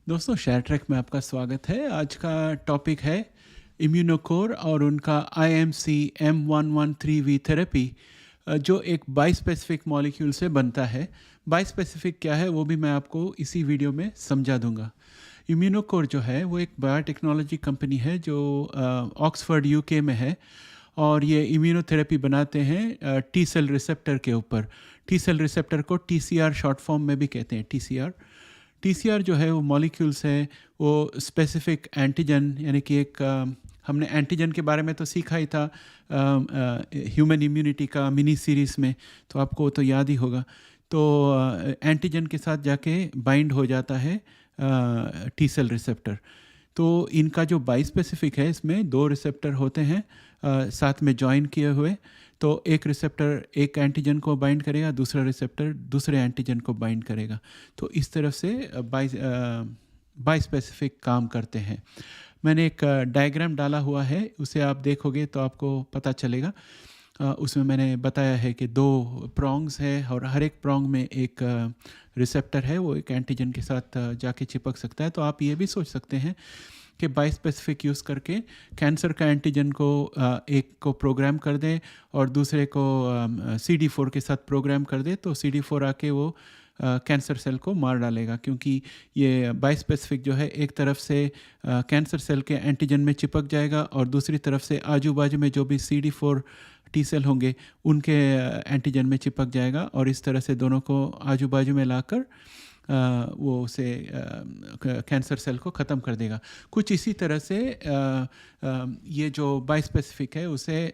दोस्तों share track में आपका स्वागत है। आज का टॉपिक है इम्यूनोकोर और उनका IMC M113V थेरेपी, जो एक बाइस्पेसिफिक मॉलिक्यूल से बनता है। बाइस्पेसिफिक क्या है वो भी मैं आपको इसी वीडियो में समझा दूंगा। इम्यूनोकोर जो है वो एक बायोटेक्नोलॉजी कंपनी है जो ऑक्सफोर्ड UK में है, और ये इम्यूनोथेरेपी बनाते हैं टी सेल रिसेप्टर के ऊपर। टी सेल रिसेप्टर को TCR शॉर्ट फॉर्म में भी कहते हैं, TCR जो है वो मॉलिक्यूल्स है, वो स्पेसिफिक एंटीजन, यानी कि एक हमने एंटीजन के बारे में तो सीखा ही था ह्यूमन इम्यूनिटी का मिनी सीरीज़ में, तो आपको तो याद ही होगा। तो एंटीजन के साथ जाके बाइंड हो जाता है टी सेल रिसेप्टर। तो इनका जो बाइस्पेसिफिक है, इसमें दो रिसेप्टर होते हैं साथ में जॉइन किए हुए। तो एक रिसेप्टर एक एंटीजन को बाइंड करेगा, दूसरा रिसेप्टर दूसरे एंटीजन को बाइंड करेगा। तो इस तरफ से बाइस्पेसिफिक काम करते हैं। मैंने एक डायग्राम डाला हुआ है, उसे आप देखोगे तो आपको पता चलेगा। उसमें मैंने बताया है कि दो प्रॉन्ग्स है और हर एक प्रॉन्ग में एक रिसेप्टर है, वो एक एंटीजन के साथ जाके चिपक सकता है। तो आप ये भी सोच सकते हैं कि बाइस्पेसिफिक यूज़ करके कैंसर का एंटीजन को एक को प्रोग्राम कर दें और दूसरे को CD4 के साथ प्रोग्राम कर दे, तो CD4 आके वो कैंसर सेल को मार डालेगा, क्योंकि ये बाइस्पेसिफिक जो है एक तरफ से कैंसर सेल के एंटीजन में चिपक जाएगा और दूसरी तरफ से आजू बाजू में जो भी CD4 टी सेल होंगे उनके एंटीजन में चिपक जाएगा, और इस तरह से दोनों को आजू बाजू में लाकर वो उसे कैंसर सेल को ख़त्म कर देगा। कुछ इसी तरह से ये जो बाइस्पेसिफिक है उसे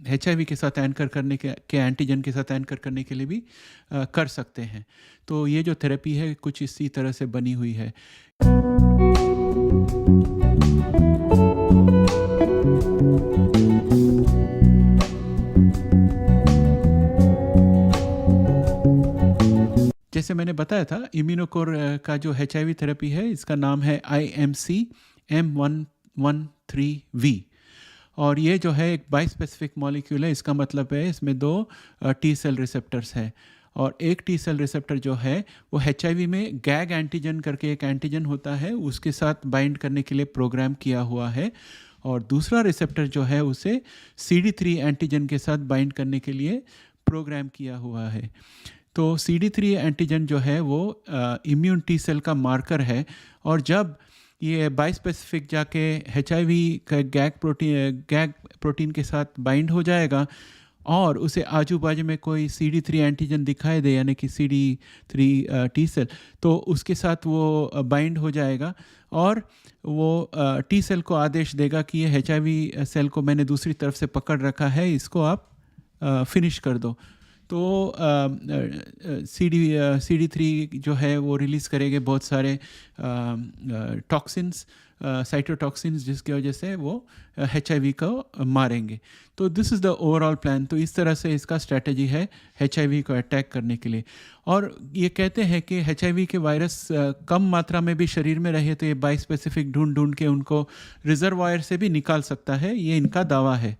HIV के साथ एंकर करने के एंटीजन के साथ एंकर करने के लिए भी कर सकते हैं। तो ये जो थेरेपी है कुछ इसी तरह से बनी हुई है। जैसे मैंने बताया था, इम्यूनोकोर का जो HIV थेरेपी है इसका नाम है IMC M113V, और ये जो है एक बाइस्पेसिफिक मॉलिक्यूल है। इसका मतलब है इसमें दो टी सेल रिसेप्टर्स है, और एक टी सेल रिसेप्टर जो है वो HIV में गैग एंटीजन करके एक एंटीजन होता है, उसके साथ बाइंड करने के लिए प्रोग्राम किया हुआ है, और दूसरा रिसेप्टर जो है उसे CD3 एंटीजन के साथ बाइंड करने के लिए प्रोग्राम किया हुआ है। तो CD3 एंटीजन जो है वो इम्यून टी सेल का मार्कर है, और जब ये बाइस्पेसिफिक जाके HIV का गैग प्रोटीन के साथ बाइंड हो जाएगा और उसे आजू बाजू में कोई CD3 एंटीजन दिखाई दे, यानी कि CD3 टी सेल, तो उसके साथ वो बाइंड हो जाएगा और वो टी सेल को आदेश देगा कि ये HIV सेल को मैंने दूसरी तरफ से पकड़ रखा है, इसको आप फिनिश कर दो। तो CD3 जो है वो रिलीज़ करेंगे बहुत सारे टॉक्सिन्स, साइटोटॉक्सिन्स, जिसकी वजह से वो HIV को मारेंगे। तो this is the overall plan. तो इस तरह से इसका स्ट्रैटेजी है HIV को अटैक करने के लिए। और ये कहते हैं कि HIV के वायरस कम मात्रा में भी शरीर में रहे तो ये बाइस्पेसिफिक ढूंढ के उनको रिजर्वायर से भी निकाल सकता है, ये इनका दावा है।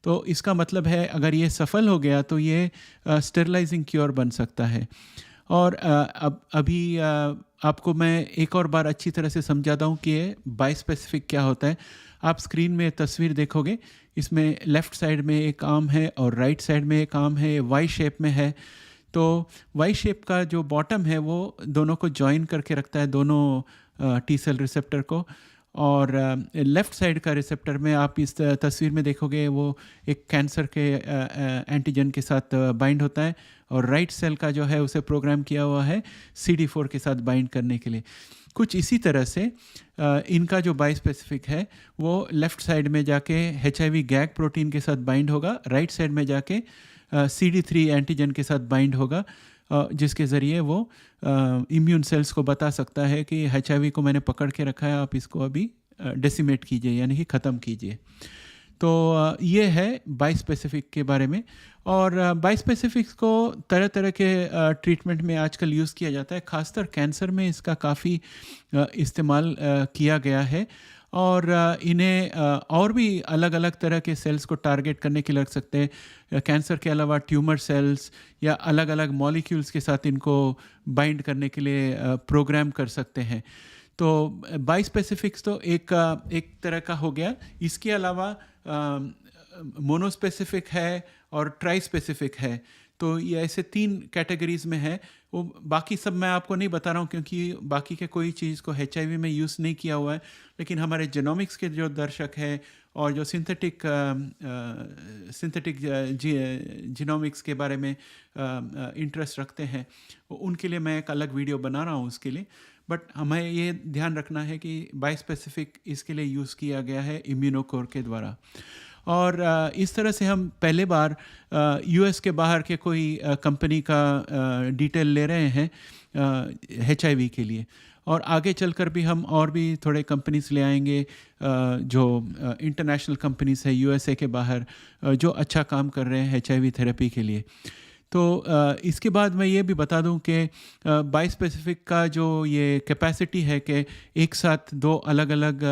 तो इसका मतलब है अगर ये सफल हो गया तो ये स्टेरलाइजिंग क्योर बन सकता है। और अब अभी आपको मैं एक और बार अच्छी तरह से समझाता हूँ कि ये बाइस्पेसिफिक क्या होता है। आप स्क्रीन में तस्वीर देखोगे, इसमें लेफ़्ट साइड में एक आर्म है और राइट साइड में एक आर्म है, वाई शेप में है। तो वाई शेप का जो बॉटम है वो दोनों को जॉइन करके रखता है, दोनों टी सेल रिसेप्टर को, और लेफ़्ट साइड का रिसेप्टर में आप इस तस्वीर में देखोगे वो एक कैंसर के एंटीजन के साथ बाइंड होता है, और राइट सेल का जो है उसे प्रोग्राम किया हुआ है CD4 के साथ बाइंड करने के लिए। कुछ इसी तरह से इनका जो बाइस्पेसिफिक है वो लेफ़्ट साइड में जाके HIV गैग प्रोटीन के साथ बाइंड होगा, राइट साइड में जाके CD3 एंटीजन के साथ बाइंड होगा, जिसके ज़रिए वो इम्यून सेल्स को बता सकता है कि HIV को मैंने पकड़ के रखा है, आप इसको अभी डेसिमेट कीजिए, यानी कि ख़त्म कीजिए। तो ये है बाइस्पेसिफिक के बारे में। और बाइस्पेसिफिक्स को तरह तरह के ट्रीटमेंट में आजकल यूज़ किया जाता है, ख़ासतर कैंसर में इसका काफ़ी इस्तेमाल किया गया है। और इन्हें और भी अलग अलग तरह के सेल्स को टारगेट करने के लिए रख सकते हैं। कैंसर के अलावा ट्यूमर सेल्स या अलग अलग मॉलिक्यूल्स के साथ इनको बाइंड करने के लिए प्रोग्राम कर सकते हैं। तो बाई स्पेसिफिक्स तो एक तरह का हो गया। इसके अलावा मोनोस्पेसिफिक है और ट्राई स्पेसिफिक है। तो ये ऐसे 3 कैटेगरीज में है। वो बाकी सब मैं आपको नहीं बता रहा हूँ क्योंकि बाकी के कोई चीज़ को HIV में यूज़ नहीं किया हुआ है। लेकिन हमारे जेनोमिक्स के जो दर्शक हैं और जो सिंथेटिक जीनोमिक्स के बारे में इंटरेस्ट रखते हैं, उनके लिए मैं एक अलग वीडियो बना रहा हूँ उसके लिए। बट हमें ये ध्यान रखना है कि बाई स्पेसिफिक इसके लिए यूज़ किया गया है इम्यूनोकोर के द्वारा। और इस तरह से हम पहले बार US के बाहर के कोई कंपनी का डिटेल ले रहे हैं HIV के लिए। और आगे चलकर भी हम और भी थोड़े कंपनीज ले आएंगे जो इंटरनेशनल कंपनीज है USA के बाहर जो अच्छा काम कर रहे हैं HIV थेरेपी के लिए। तो इसके बाद मैं ये भी बता दूं कि बाई स्पेसिफिक का जो ये कैपेसिटी है कि एक साथ 2 अलग अलग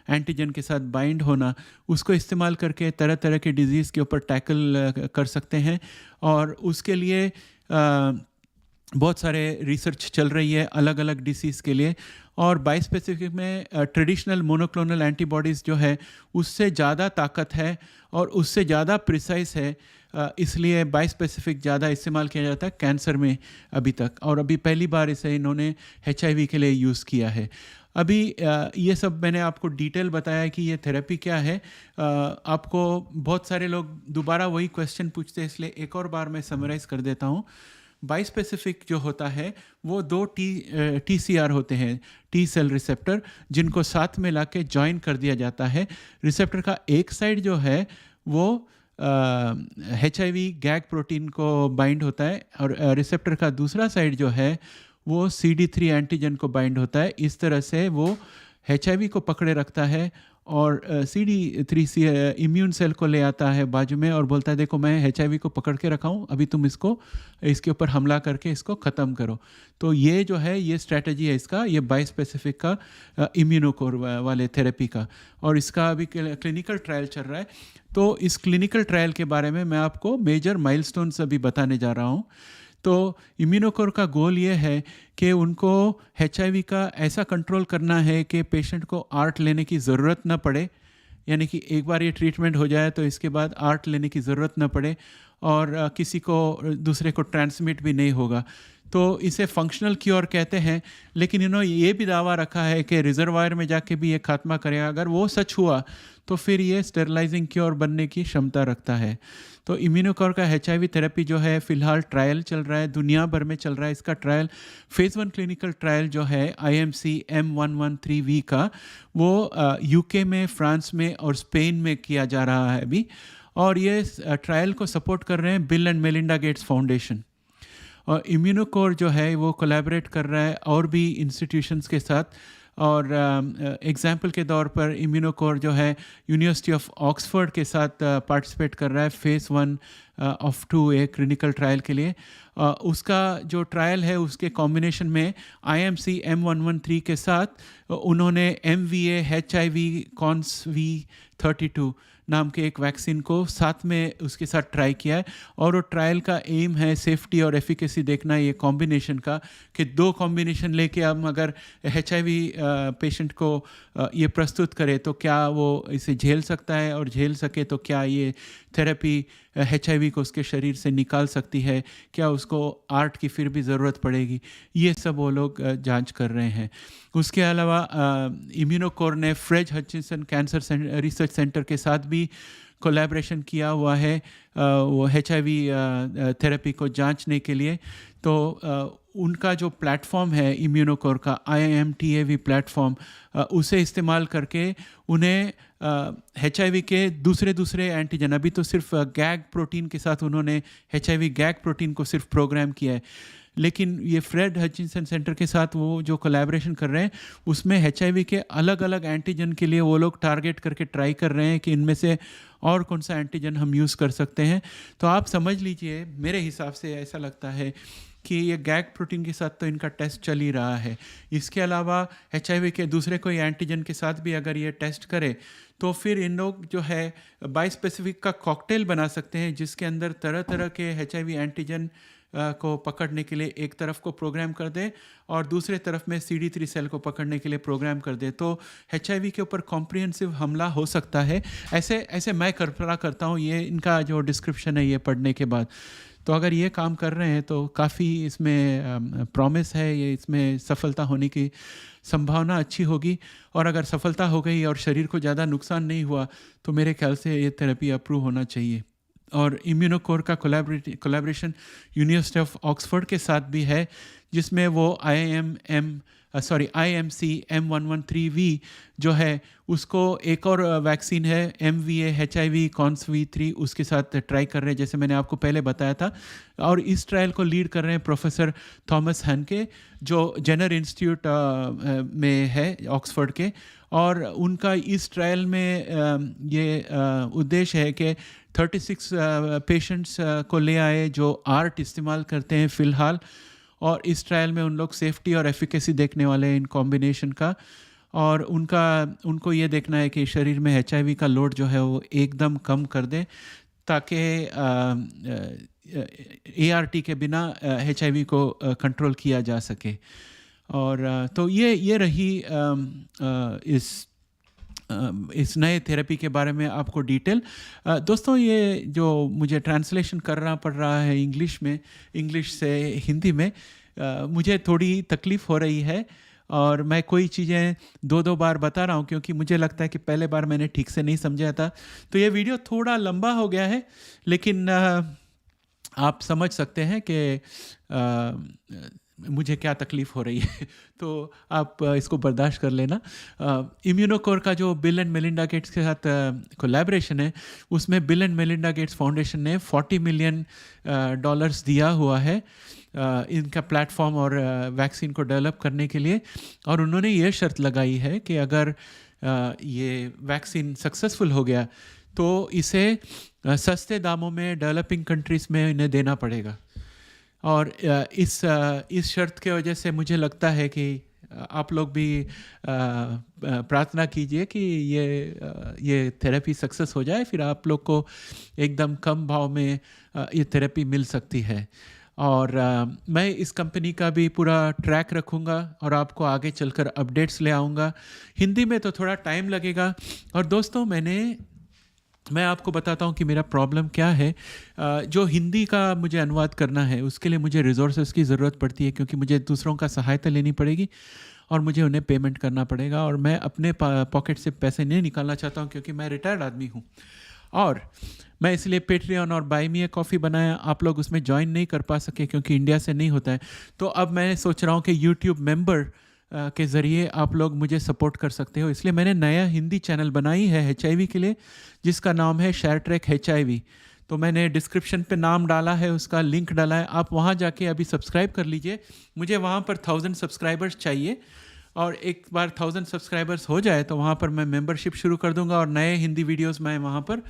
एंटीजन के साथ बाइंड होना, उसको इस्तेमाल करके तरह तरह के डिजीज़ के ऊपर टैकल कर सकते हैं। और उसके लिए बहुत सारे रिसर्च चल रही है अलग अलग डिसीज़ के लिए। और बाई स्पेसिफिक में ट्रेडिशनल मोनोक्लोनल एंटीबॉडीज़ जो है उससे ज़्यादा ताकत है और उससे ज़्यादा प्रिसाइज है। इसलिए बाई स्पेसिफिक ज़्यादा इस्तेमाल किया जाता है कैंसर में अभी तक, और अभी पहली बार इसे इन्होंने HIV के लिए यूज़ किया है। अभी ये सब मैंने आपको डिटेल बताया कि ये थेरेपी क्या है। आपको बहुत सारे लोग दोबारा वही क्वेश्चन पूछते हैं, इसलिए एक और बार मैं समराइज़ कर देता हूँ। बाई स्पेसिफिक जो होता है वो 2 TCR होते हैं, T सेल रिसेप्टर, जिनको साथ में लाके ज्वाइन कर दिया जाता है। रिसेप्टर का एक साइड जो है वो HIV गैग प्रोटीन को बाइंड होता है और रिसेप्टर का दूसरा साइड जो है वो CD3 एंटीजन को बाइंड होता है। इस तरह से वो HIV को पकड़े रखता है और CD3 इम्यून सेल को ले आता है बाजू में और बोलता है देखो मैं HIV को पकड़ के रखा हूँ, अभी तुम इसके ऊपर हमला करके इसको ख़त्म करो। तो ये जो है ये स्ट्रैटेजी है इसका, ये बाई स्पेसिफिक का इम्यूनोकोर वाले थेरेपी का। और इसका अभी क्लिनिकल ट्रायल चल रहा है। तो इस क्लिनिकल ट्रायल के बारे में मैं आपको मेजर माइलस्टोन्स अभी बताने जा रहा हूँ। तो इम्यूनोकोर का गोल ये है कि उनको HIV का ऐसा कंट्रोल करना है कि पेशेंट को आर्ट लेने की ज़रूरत ना पड़े, यानी कि एक बार ये ट्रीटमेंट हो जाए तो इसके बाद आर्ट लेने की ज़रूरत ना पड़े और किसी को दूसरे को ट्रांसमिट भी नहीं होगा। तो इसे फंक्शनल क्योर कहते हैं। लेकिन इन्होंने ये भी दावा रखा है कि रिजर्वायर में जाके भी ये खात्मा करेगा। अगर वो सच हुआ तो फिर ये स्टेरलाइजिंग क्योर बनने की क्षमता रखता है। तो इम्यूनोकोर का HIV थेरेपी जो है फ़िलहाल ट्रायल चल रहा है, दुनिया भर में चल रहा है। इसका ट्रायल फेज़ 1 क्लिनिकल ट्रायल जो है IMC M113V का, वो UK में, फ्रांस में और स्पेन में किया जा रहा है अभी। और ये ट्रायल को सपोर्ट कर रहे हैं bill and Melinda Gates foundation. और इम्यूनोकोर जो है वो कोलैबोरेट कर रहा है और भी इंस्टीट्यूशंस के साथ। और एग्जाम्पल के तौर पर इम्यूनोकोर जो है यूनिवर्सिटी ऑफ ऑक्सफोर्ड के साथ पार्टिसिपेट कर रहा है phase 1 of 2A clinical trial के लिए। उसका जो ट्रायल है उसके कॉम्बिनेशन में IMC M113 के साथ उन्होंने MVA HIV CONSV32 नाम के एक वैक्सीन को साथ में उसके साथ ट्राई किया है। और वो ट्रायल का एम है सेफ्टी और एफिकेसी देखना, ये कॉम्बिनेशन का, कि 2 कॉम्बिनेशन लेके हम अगर HIV पेशेंट को ये प्रस्तुत करें तो क्या वो इसे झेल सकता है, और झेल सके तो क्या ये थेरेपी HIV को उसके शरीर से निकाल सकती है, क्या उसको आर्ट की फिर भी ज़रूरत पड़ेगी। ये सब वो लोग जांच कर रहे हैं। उसके अलावा इम्यूनोकोर ने Fred Hutchinson Cancer Research Center के साथ भी कोलैबोरेशन किया हुआ है वो HIV थेरेपी को जांचने के लिए। तो उनका जो प्लेटफॉर्म है इम्यूनोकोर का IMTAV प्लेटफॉर्म, उसे इस्तेमाल करके उन्हें HIV के दूसरे एंटीजन, अभी तो सिर्फ गैग प्रोटीन के साथ उन्होंने HIV गैग प्रोटीन को सिर्फ प्रोग्राम किया है, लेकिन ये फ्रेड हचिंसन सेंटर के साथ वो जो कोलैबोरेशन कर रहे हैं उसमें HIV के अलग अलग एंटीजन के लिए वो लोग टारगेट करके ट्राई कर रहे हैं कि इनमें से और कौन सा एंटीजन हम यूज़ कर सकते हैं। तो आप समझ लीजिए, मेरे हिसाब से ऐसा लगता है कि ये गैग प्रोटीन के साथ तो इनका टेस्ट चल ही रहा है। इसके अलावा HIV के दूसरे कोई एंटीजन के साथ भी अगर ये टेस्ट करे तो फिर इन लोग जो है बाई स्पेसिफिक का कॉकटेल बना सकते हैं जिसके अंदर तरह तरह के HIV एंटीजन को पकड़ने के लिए एक तरफ को प्रोग्राम कर दे और दूसरे तरफ में CD3 सेल को पकड़ने के लिए प्रोग्राम कर दे, तो HIV के ऊपर कॉम्प्रिहेंसिव हमला हो सकता है। ऐसे ऐसे मैं कल्पना करता हूँ, ये इनका जो डिस्क्रिप्शन है ये पढ़ने के बाद। तो अगर ये काम कर रहे हैं तो काफ़ी इसमें प्रॉमिस है, ये इसमें सफलता होने की संभावना अच्छी होगी। और अगर सफलता हो गई और शरीर को ज़्यादा नुकसान नहीं हुआ तो मेरे ख्याल से ये थेरेपी अप्रूव होना चाहिए। और इम्यूनोकोर का कोलैबोरेशन यूनिवर्सिटी ऑफ ऑक्सफोर्ड के साथ भी है, जिसमें वो IMC M113V जो है उसको एक और वैक्सीन है MVA HIV CONSV3 उसके साथ ट्राई कर रहे हैं, जैसे मैंने आपको पहले बताया था। और इस ट्रायल को लीड कर रहे हैं प्रोफेसर थॉमस हैनके, जो जेनर इंस्टीट्यूट में है ऑक्सफोर्ड के। और उनका इस ट्रायल में ये उद्देश्य है कि 36 पेशेंट्स को ले आए जो आर्ट इस्तेमाल करते हैं फ़िलहाल, और इस ट्रायल में उन लोग सेफ्टी और एफिकेसी देखने वाले हैं इन कॉम्बिनेशन का। और उनको ये देखना है कि शरीर में HIV का लोड जो है वो एकदम कम कर दें, ताकि ART के बिना HIV को कंट्रोल किया जा सके। और तो ये रही इस नए थेरेपी के बारे में आपको डिटेल। दोस्तों, ये जो मुझे ट्रांसलेशन करना पड़ रहा है इंग्लिश से हिंदी में, मुझे थोड़ी तकलीफ़ हो रही है और मैं कोई चीज़ें दो बार बता रहा हूँ, क्योंकि मुझे लगता है कि पहले बार मैंने ठीक से नहीं समझा था। तो ये वीडियो थोड़ा लंबा हो गया है, लेकिन आप समझ सकते हैं कि मुझे क्या तकलीफ़ हो रही है। तो आप इसको बर्दाश्त कर लेना। इम्यूनोकोर का जो बिल एंड मेलिंडा गेट्स के साथ कोलैबोरेशन है, उसमें bill and Melinda Gates foundation ने $40 मिलियन दिया हुआ है इनका प्लेटफॉर्म और वैक्सीन को डेवलप करने के लिए। और उन्होंने ये शर्त लगाई है कि अगर ये वैक्सीन सक्सेसफुल हो गया तो इसे सस्ते दामों में डेवलपिंग कंट्रीज़ में इन्हें देना पड़ेगा। और इस शर्त के वजह से मुझे लगता है कि आप लोग भी प्रार्थना कीजिए कि ये थेरेपी सक्सेस हो जाए, फिर आप लोग को एकदम कम भाव में ये थेरेपी मिल सकती है। और मैं इस कंपनी का भी पूरा ट्रैक रखूँगा और आपको आगे चलकर अपडेट्स ले आऊँगा। हिंदी में तो थोड़ा टाइम लगेगा। और दोस्तों, मैं आपको बताता हूँ कि मेरा प्रॉब्लम क्या है। जो हिंदी का मुझे अनुवाद करना है उसके लिए मुझे रिसोर्सेज की ज़रूरत पड़ती है, क्योंकि मुझे दूसरों का सहायता लेनी पड़ेगी और मुझे उन्हें पेमेंट करना पड़ेगा। और मैं अपने पॉकेट से पैसे नहीं निकालना चाहता हूँ, क्योंकि मैं रिटायर्ड आदमी हूँ। और मैं इसलिए पेट्रियन और बाय मी ए कॉफ़ी बनाया। आप लोग उसमें ज्वाइन नहीं कर पा सके क्योंकि इंडिया से नहीं होता है। तो अब मैं सोच रहा हूँ कि यूट्यूब मेंबर के ज़रिए आप लोग मुझे सपोर्ट कर सकते हो। इसलिए मैंने नया हिंदी चैनल बनाई है HIV के लिए, जिसका नाम है शेयर ट्रैक HIV। तो मैंने डिस्क्रिप्शन पे नाम डाला है, उसका लिंक डाला है, आप वहाँ जाके अभी सब्सक्राइब कर लीजिए। मुझे वहाँ पर 1000 सब्सक्राइबर्स चाहिए, और एक बार 1000 सब्सक्राइबर्स हो जाए तो वहाँ पर मैं मेंबरशिप शुरू कर दूँगा और नए हिंदी वीडियोस मैं वहाँ पर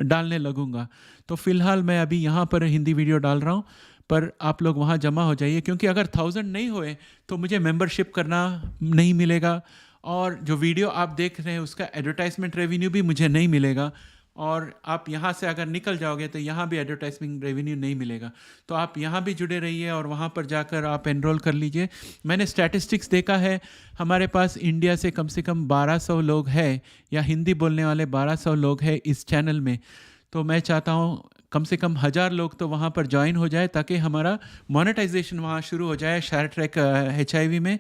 डालने लगूँगा। तो फ़िलहाल मैं अभी यहाँ पर हिंदी वीडियो डाल रहा हूँ, पर आप लोग वहाँ जमा हो जाइए, क्योंकि अगर 1000 नहीं हुए तो मुझे मेंबरशिप करना नहीं मिलेगा, और जो वीडियो आप देख रहे हैं उसका एडवर्टाइजमेंट रेवेन्यू भी मुझे नहीं मिलेगा। और आप यहाँ से अगर निकल जाओगे तो यहाँ भी एडवर्टाइजमेंट रेवेन्यू नहीं मिलेगा। तो आप यहाँ भी जुड़े रहिए और वहाँ पर जाकर आप एनरोल कर लीजिए। मैंने स्टैटिस्टिक्स देखा है, हमारे पास इंडिया से कम 1200 लोग हैं, या हिंदी बोलने वाले 1200 लोग हैं इस चैनल में। तो मैं चाहता हूँ कम से कम 1000 लोग तो वहाँ पर ज्वाइन हो जाए, ताकि हमारा मोनेटाइजेशन वहाँ शुरू हो जाए शेयर ट्रैक HIV में,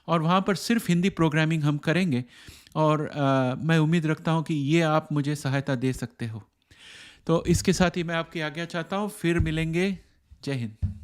और वहाँ पर सिर्फ हिंदी प्रोग्रामिंग हम करेंगे। और मैं उम्मीद रखता हूँ कि ये आप मुझे सहायता दे सकते हो। तो इसके साथ ही मैं आपकी आज्ञा चाहता हूँ, फिर मिलेंगे। जय हिंद।